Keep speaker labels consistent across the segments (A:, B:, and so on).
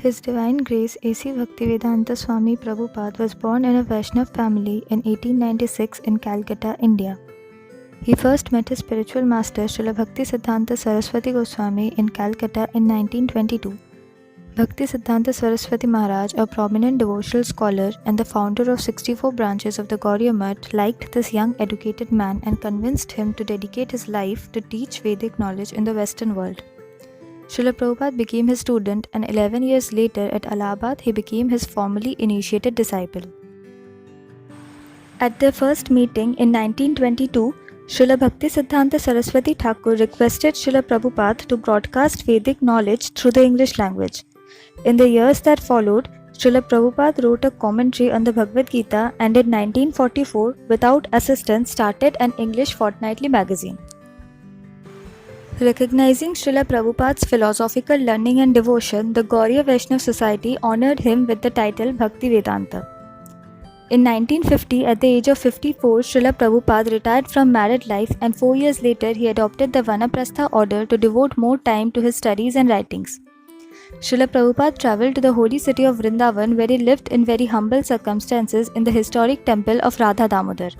A: His Divine Grace A.C. Bhaktivedanta Swami Prabhupada was born in a Vaishnav family in 1896 in Calcutta, India. He first met his spiritual master Srila Bhaktisiddhanta Saraswati Goswami in Calcutta in 1922. Bhaktisiddhanta Saraswati Maharaj, a prominent devotional scholar and the founder of 64 branches of the Gauriya Math, liked this young educated man and convinced him to dedicate his life to teach Vedic knowledge in the Western world. Srila Prabhupada became his student, and 11 years later at Allahabad he became his formally initiated disciple. At their first meeting in 1922, Srila Bhaktisiddhanta Saraswati Thakur requested Srila Prabhupada to broadcast Vedic knowledge through the English language. In the years that followed, Srila Prabhupada wrote a commentary on the Bhagavad Gita and in 1944, without assistance, started an English fortnightly magazine. Recognizing Srila Prabhupada's philosophical learning and devotion, the Gauriya Vaishnav Society honored him with the title Bhaktivedanta. In 1950, at the age of 54, Srila Prabhupada retired from married life, and 4 years later he adopted the Vanaprastha order to devote more time to his studies and writings. Srila Prabhupada travelled to the holy city of Vrindavan, where he lived in very humble circumstances in the historic temple of Radha Damodar.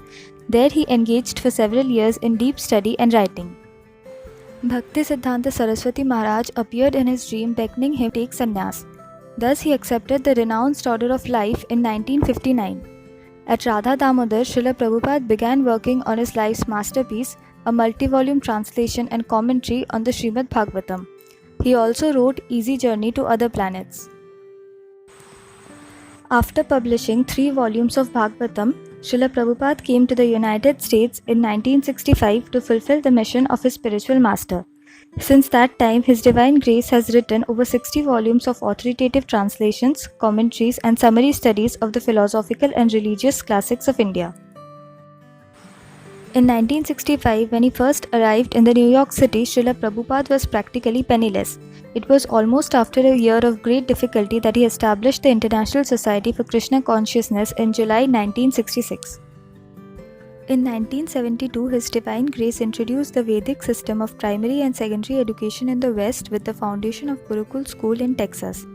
A: There he engaged for several years in deep study and writing. Bhaktisiddhanta Saraswati Maharaj appeared in his dream beckoning him to take sannyas. Thus he accepted the renounced order of life in 1959. At Radha Damodar, Srila Prabhupada began working on his life's masterpiece, a multi-volume translation and commentary on the Srimad Bhagavatam. He also wrote Easy Journey to Other Planets. After publishing 3 volumes of Bhagavatam, Srila Prabhupada came to the United States in 1965 to fulfill the mission of his spiritual master. Since that time, His Divine Grace has written over 60 volumes of authoritative translations, commentaries, and summary studies of the philosophical and religious classics of India. In 1965, when he first arrived in the New York City, Srila Prabhupada was practically penniless. It was almost after a year of great difficulty that he established the International Society for Krishna Consciousness in July 1966. In 1972, His Divine Grace introduced the Vedic system of primary and secondary education in the West with the foundation of Gurukul School in Texas.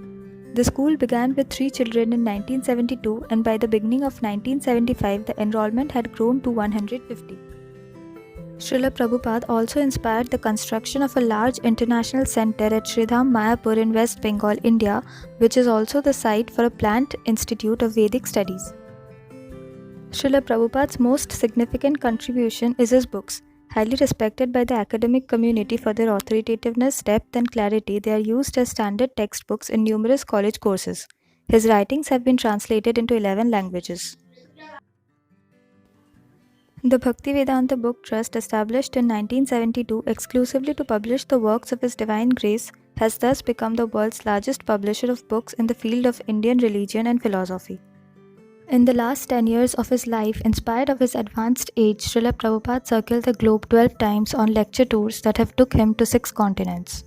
A: The school began with 3 children in 1972, and by the beginning of 1975, the enrollment had grown to 150. Srila Prabhupada also inspired the construction of a large international center at Sridham Mayapur in West Bengal, India, which is also the site for a planned institute of Vedic studies. Srila Prabhupada's most significant contribution is his books. Highly respected by the academic community for their authoritativeness, depth, and clarity, they are used as standard textbooks in numerous college courses. His writings have been translated into 11 languages. The Bhaktivedanta Book Trust, established in 1972 exclusively to publish the works of His Divine Grace, has thus become the world's largest publisher of books in the field of Indian religion and philosophy. In the last 10 years of his life, in spite of his advanced age, Srila Prabhupada circled the globe 12 times on lecture tours that have took him to 6 continents.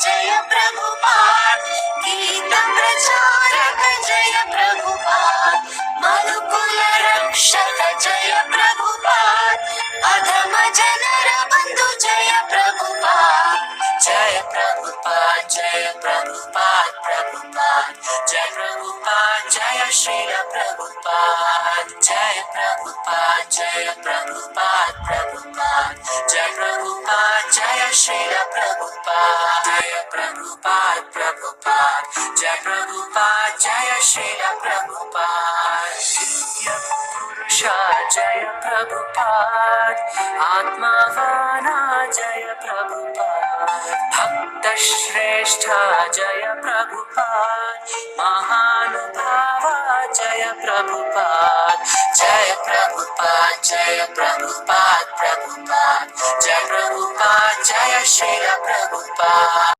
B: Jaya Prabhupada, Geeta Pracharaka Jaya Prabhupada, Madhukula Rakshaka Jaya Prabhupada, Adhama Janara Bandhu Jaya Prabhupada, Jaya Prabhupada, Jaya Prabhupada, Prabhupada, Jaya Prabhupada, Jaya Srila Prabhupada, Jaya Prabhupada, Jaya Prabhupada, Prabhupada, Jaya Prabhupada, Jaya Srila Prabhupada, Jaya Prabhupada, Prabhupada, Jaya Prabhupada, Jaya Srila Prabhupada, Divya Purusha Jaya Prabhupada, Atmavana Jaya Prabhupada, Bhakta Shrestha Jaya Prabhupada, Mahanubhava Jaya Prabhupada, Jaya Prabhupada, Jaya Prabhupada, Prabhupada, Jaya Prabhupada, Jaya Srila Prabhupada.